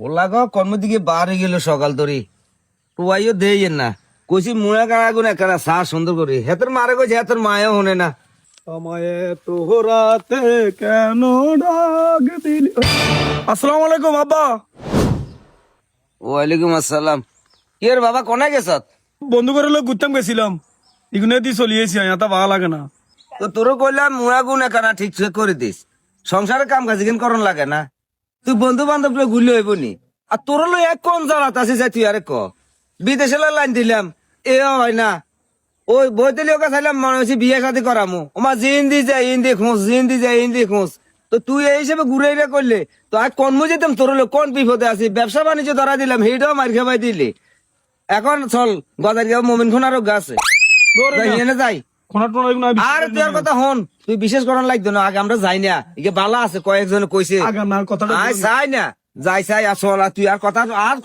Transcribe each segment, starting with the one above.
OLA কর্ম দিকে বার হয়ে গেল সকাল ধরে টুয়াইও দেই না কইছি মুড়া কাড়া গুনে কাড়া সা সুন্দর করে হেতর মারে কইছে হেতর মায়া হনে না আমায় তোহরাতে কেন ডাক দিলি? আসসালামু আলাইকুম আব্বা। ওয়ালাইকুম আসসালাম। কি রে বাবা কোনে গেছত? বন্ধু করে লোক ঘুরতাম গেছিলাম, এগুলো দিয়ে চলিয়েছি এটা ভালো লাগে না। তো তোর কইলাম মুড়া গুনে কাড়া ঠিক করে দিস, সংসারের কাম কাজ কেন করন লাগে না? তুই বন্ধু বান্ধব লই গুলি হইব নি? আর তোর লই এক কোন জালাত আছে যাই তুই আরে ক বিদেশে লাইন দিলাম এ হয় না। ওই বইতেলি ওকে চাইলাম মনে হচ্ছে বিয়ে শাদী করামু ওমা জিন্দি যায় ইন্দি খুঁজ জিন্দি যায় ইন্দি খুঁজ। তো তুই এই হিসেবে ঘুরে করলে তো আর কর্ম যেতাম তোর হলো কোন বিপদে আছি, ব্যবসা বাণিজ্য ধরা দিলাম সেইটাও মার খাবাই দিলি। এখন চল গদারিয়া মোমিন খুনারও গাছে যাই। আর তোর কথা হন তুই বিশেষ করার লাগতো না, আগে আমরা যাই না ইকে বালা আছে কয়েকজন কইছে যাই না যাই চাই আর চল। আর তুই আর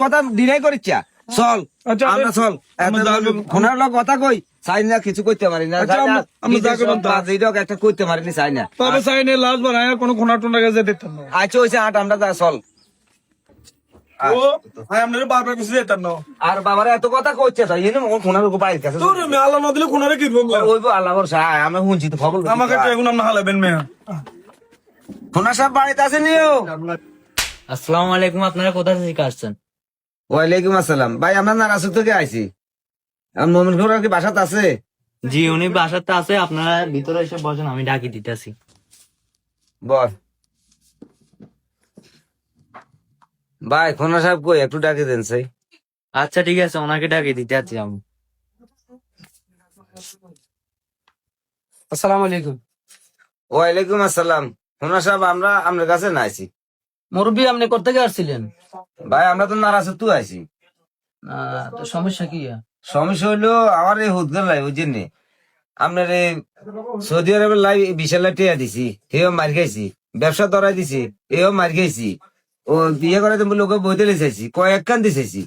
কথা ডিনাই করিচ্ছা চল আচ্ছা, আমরা চল খোনার লোক কথা কই চাই না কিছু কইতে পারি না একটা কইতে পারিনি চাই না। তবে চাইনি লাস্ট বার কোনো খোনা টোনা গেছে দেখতাম না। আচ্ছা হয়েছে আট আমরা যা চল। ও ভাই আপনারা বারবার কিছু যেতাম না। আর বাবারা এত কথা কইছে তাই এনে খোনার বাড়ির কাছে তোর মেয়ে আল্লাহ না দিলে খোনারে কি বলবো? ওইব আল্লাহ ভরসা আমি শুনছি তো খবর আমাকে তো এখন আপনি হালাবেন মেয়ে। খোনা সব বাড়িতে আছে নিও। আসসালামু আলাইকুম, আপনারা কোথা থেকে আসছেন? ওয়ালাইকুম আসসালাম। ভাই আমরা নারাসুক থেকে আইছি। মোমিন খুড়ার কি বাসাত আছে? জি, উনি বাসাতে আছে, আপনারা ভিতরে এসে বসেন, আমি ডাকি দিতেছি। বল ভাই খোনা সাহেব কই একটু ডাকে দেন সেই। আচ্ছা ঠিক আছে, ওনাকে ডাকি দিতে আছি আমি। আসসালামু আলাইকুম। ওয়ালাইকুম আসসালাম। খোনা সাহেব আমরা আপনার কাছে না আইছি। মুরব্বী আপনি কোথেকে আসছিলেন? ভাই আমরা তো নারাসুক তো আইছি। তো সমস্যা কি? সমস্যা হইলো আমার এই হুদগার লাই বুঝছেন নি আপনার এই সৌদি আরবের লাই বিশাল লাখ টিয়া দিছি সেও মার খাইছি, ব্যবসা ধরাই দিছি এও মার খাইছি, ও বিয়ে করে তুমি লোক বইতে চাইছি কয়েক কান দিয়েছি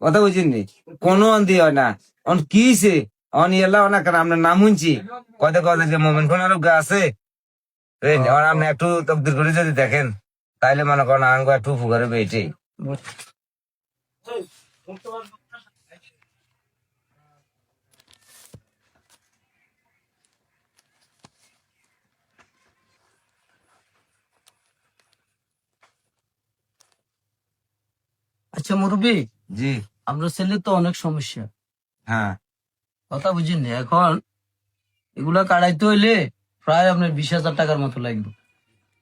কথা বুঝছেন নি কোনো অন্দি হয় না। অন কিছে অন ইয়েলা না কারণ আপনার নাম শুনছি কত কথা যে মোমেন খান আরো গা আছে আপনি একটু তকদির করে যদি দেখেন তাইলে মনে করেন আঙ্গ একটু ফুকারে বেটে। আচ্ছা মুরব্বী, জি আপনার ছেলে তো অনেক সমস্যা, হ্যাঁ কথা বুঝিনি। এখন এগুলা কাটাইতে হইলে প্রায় আপনার 20,000 টাকার মতো লাগবে।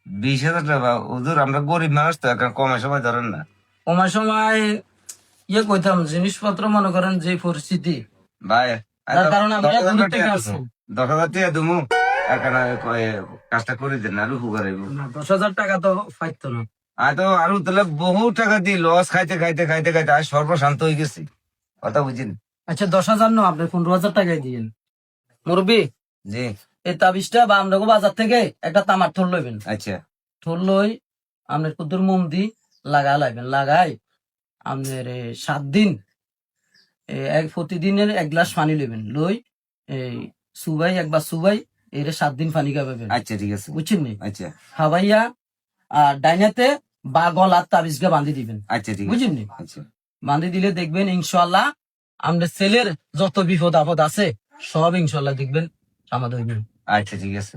20,000 টাকা? হুজুর আমরা গরিব মানুষ তো এখন কমে সময় ধরেন না। কমার সময় কইতাম জিনিসপত্র মনে করেন যে পরিস্থিতি, ভাই তার কারণে আমরা দূর থেকে আসছি। 10,000 টাকা দুমু এখন কাজটা করে দেন আরো উপকার হইব। 10,000 টাকা তো পাইতো না। আর তো আরো তাহলে বহু টাকা দিয়ে লস খাইতে খাইতে খাইতে খাইতে আজ সর্বশান্ত হয়ে গেছি কথা বুঝিন। আচ্ছা 10,000 না, আপনি 15,000 টাকাই দিয়েন। মুরব্বী জি এই তাবিজটা বা আমরা বাজার থেকে একটা তামার থল লইবেন। আচ্ছা থল লই আপনার কুদ্দুর মোম দি লাগাইবেন, লাগাই আপনার 7 দিন প্রতিদিনের 1 গ্লাস পানি লইবেন, লই এই সুবাই একবার সুবাই এর 7 দিন পানি খাবেন। আচ্ছা ঠিক আছে বুঝছেন নি? আচ্ছা খাবাইয়া আর ডাইনাতে বা গলার তাবিজটা বান্ধি দিবেন। আচ্ছা ঠিক আছে বুঝছেন নি? আচ্ছা বান্ধি দিলে দেখবেন ইনশাআল্লাহ আমাদের ছেলের যত বিপদ আপদ আছে সব ইনশাআল্লাহ দেখবেন সমাধান হইবে। আচ্ছা ঠিক আছে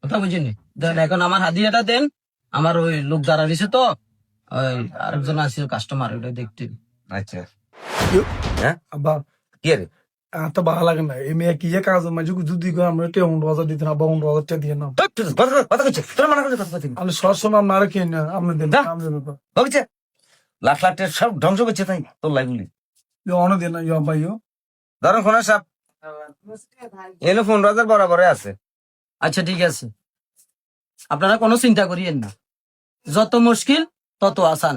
কথা বুঝছেন নি? দেন এখন আমার হাদিয়াটা দেন, আমার ওই লোক দাঁড়া দিছে তো ওই আরেকজন আছে কাস্টমার, ওটা দেখতে। আচ্ছা হ্যাঁ আব্বা কি রে এত ভালো লাগে না, এই মেয়ে কি কাজ মাঝে যদি আমরা 15,000 দিতেন আব্বা, 15,000 টাকা দিয়ে নাম। কথা কইছে তোর মনে করে কথা কইছিস আমি সবসময় আপনারা কি না আপনি দেন ভাবছে লাখ লাখ টাকা সব ধ্বংস করছে তাই তোর লাইগুলি অনেক দিন না ভাইও। ধরেন খোনা সাপ এলো 15,000 বরাবরে আছে। আচ্ছা ঠিক আছে, আপনারা কোনো চিন্তা করিয়েন না, যত মুশকিল তত আসান।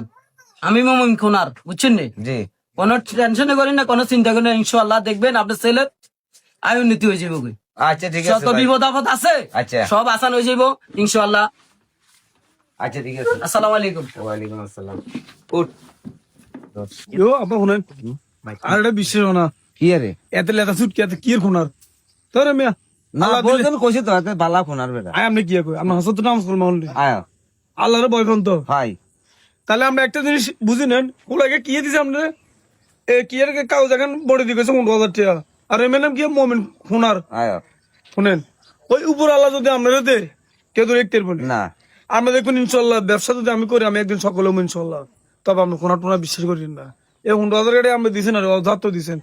আমি মোমিন খুনার, বুঝছেন নি? জি কোনো টেনশন করেন না, কোনো চিন্তা করেন না, ইনশাআল্লাহ দেখবেন আপনার ছেলের আয় উন্নতি হয়ে যাবে। আচ্ছা ঠিক আছে যত বিপদ আপদ আছে আচ্ছা সব আসান হয়ে যাবো ইনশাআল্লাহ। আচ্ছা ঠিক আছে আসসালামু আলাইকুম। ওয়ালাইকুম আসসালাম। উঠ আব্বা শুনেন আর এটা বিশ্বাস না কি রে এত লেতা ছুটকি এত কি খুনার তোর মেয়া না আল্লাহ দিলে বলছেন কইছে তো এতে বালা ফোনার বেটা আয় আপনি কি কই আপনার হাসত নাম করল মাউন্ট আয় আল্লাহর বয়ফ্রেন্ড তো হাই তাহলে আমরা একটা জিনিস বুঝি নেন ওলাকে কি দিছে আমরা কি এর কাগজ এখন বড় দিকেছে 15,000 টাকা আর এর নাম কি মোমেন খুনার আয় শুনেন ওই উপর আল্লাহ যদি আমরা দে কেউ তো দেখতে বলি না আমরা দেখুন ইনশাল্লাহ ব্যবসা যদি আমি করি আমি একদিন সকলে ইনশাল্লাহ তবে আমরা কোনা টোনা বিশ্বাস করি না এই 15,000 টাকা আমরা দিছেন আর অজাত দিছেন